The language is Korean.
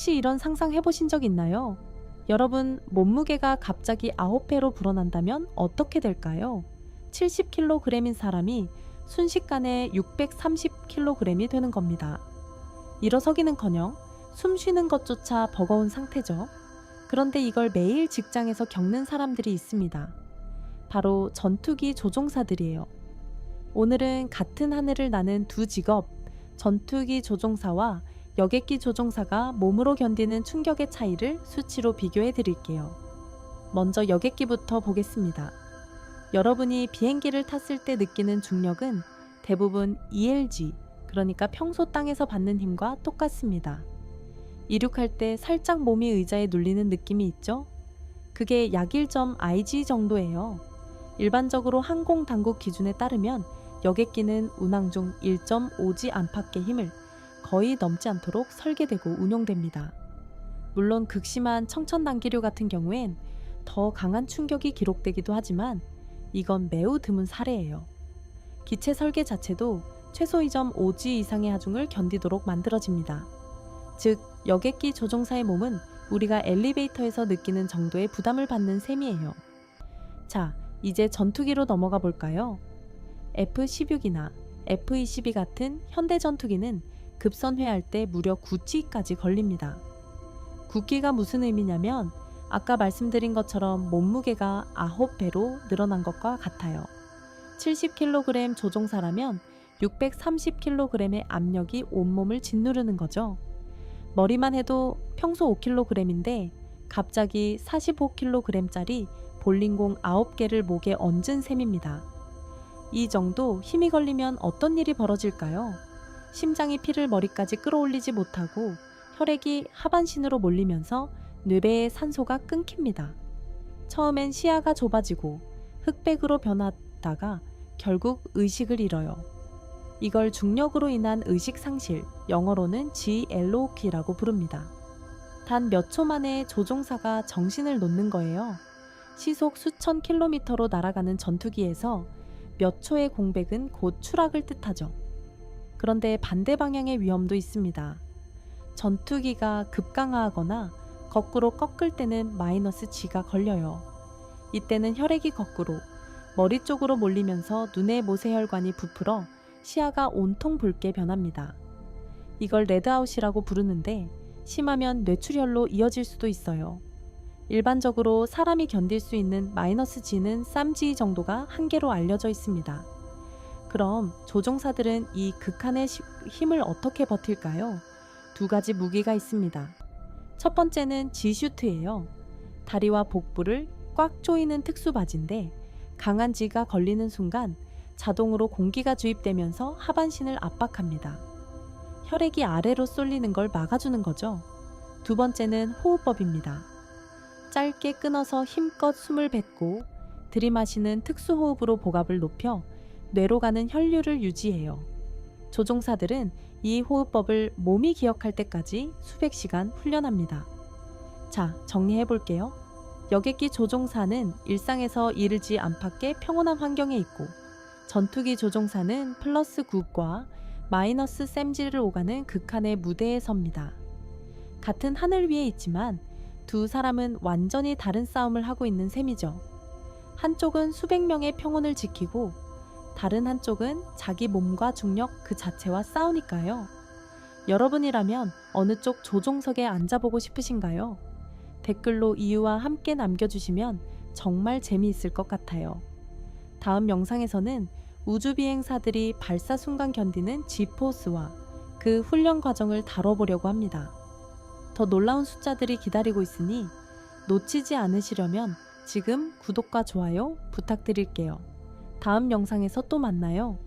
혹시 이런 상상 해보신 적 있나요? 여러분, 몸무게가 갑자기 9배로 불어난다면 어떻게 될까요? 70kg인 사람이 순식간에 630kg이 되는 겁니다. 일어서기는커녕 숨 쉬는 것조차 버거운 상태죠. 그런데 이걸 매일 직장에서 겪는 사람들이 있습니다. 바로 전투기 조종사들이에요. 오늘은 같은 하늘을 나는 두 직업, 전투기 조종사와 여객기 조종사가 몸으로 견디는 충격의 차이를 수치로 비교해 드릴게요. 먼저 여객기부터 보겠습니다. 여러분이 비행기를 탔을 때 느끼는 중력은 대부분 ELG, 그러니까 평소 땅에서 받는 힘과 똑같습니다. 이륙할 때 살짝 몸이 의자에 눌리는 느낌이 있죠? 그게 약 1.IG 정도예요. 일반적으로 항공당국 기준에 따르면 여객기는 운항 중 1.5G 안팎의 힘을 거의 넘지 않도록 설계되고 운용됩니다. 물론 극심한 청천단기류 같은 경우엔 더 강한 충격이 기록되기도 하지만 이건 매우 드문 사례예요. 기체 설계 자체도 최소 2.5G 이상의 하중을 견디도록 만들어집니다. 즉, 여객기 조종사의 몸은 우리가 엘리베이터에서 느끼는 정도의 부담을 받는 셈이에요. 자, 이제 전투기로 넘어가 볼까요? F-16이나 F-22 같은 현대 전투기는 급선회할 때 무려 9G까지 걸립니다. 9G가 무슨 의미냐면 아까 말씀드린 것처럼 몸무게가 9배로 늘어난 것과 같아요. 70kg 조종사라면 630kg의 압력이 온몸을 짓누르는 거죠. 머리만 해도 평소 5kg인데 갑자기 45kg짜리 볼링공 9개를 목에 얹은 셈입니다. 이 정도 힘이 걸리면 어떤 일이 벌어질까요? 심장이 피를 머리까지 끌어올리지 못하고 혈액이 하반신으로 몰리면서 뇌배의 산소가 끊깁니다. 처음엔 시야가 좁아지고 흑백으로 변하다가 결국 의식을 잃어요. 이걸 중력으로 인한 의식 상실, 영어로는 GLOK라고 부릅니다. 단 몇 초 만에 조종사가 정신을 놓는 거예요. 시속 수천 킬로미터로 날아가는 전투기에서 몇 초의 공백은 곧 추락을 뜻하죠. 그런데 반대 방향의 위험도 있습니다. 전투기가 급강하거나 거꾸로 꺾을 때는 -G가 걸려요. 이때는 혈액이 거꾸로 머리 쪽으로 몰리면서 눈의 모세혈관이 부풀어 시야가 온통 붉게 변합니다. 이걸 레드아웃이라고 부르는데 심하면 뇌출혈로 이어질 수도 있어요. 일반적으로 사람이 견딜 수 있는 -G는 3G 정도가 한계로 알려져 있습니다. 그럼 조종사들은 이 극한의 힘을 어떻게 버틸까요? 두 가지 무기가 있습니다. 첫 번째는 G슈트예요. 다리와 복부를 꽉 조이는 특수 바지인데 강한 G가 걸리는 순간 자동으로 공기가 주입되면서 하반신을 압박합니다. 혈액이 아래로 쏠리는 걸 막아주는 거죠. 두 번째는 호흡법입니다. 짧게 끊어서 힘껏 숨을 뱉고 들이마시는 특수호흡으로 복압을 높여 뇌로 가는 혈류를 유지해요. 조종사들은 이 호흡법을 몸이 기억할 때까지 수백 시간 훈련합니다. 자, 정리해 볼게요. 여객기 조종사는 일상에서 이르지 안팎의 평온한 환경에 있고 전투기 조종사는 플러스 9과 마이너스 셈지를 오가는 극한의 무대에 섭니다. 같은 하늘 위에 있지만 두 사람은 완전히 다른 싸움을 하고 있는 셈이죠. 한쪽은 수백 명의 평온을 지키고 다른 한쪽은 자기 몸과 중력 그 자체와 싸우니까요. 여러분이라면 어느 쪽 조종석에 앉아보고 싶으신가요? 댓글로 이유와 함께 남겨주시면 정말 재미있을 것 같아요. 다음 영상에서는 우주비행사들이 발사 순간 견디는 G포스와 그 훈련 과정을 다뤄보려고 합니다. 더 놀라운 숫자들이 기다리고 있으니 놓치지 않으시려면 지금 구독과 좋아요 부탁드릴게요. 다음 영상에서 또 만나요.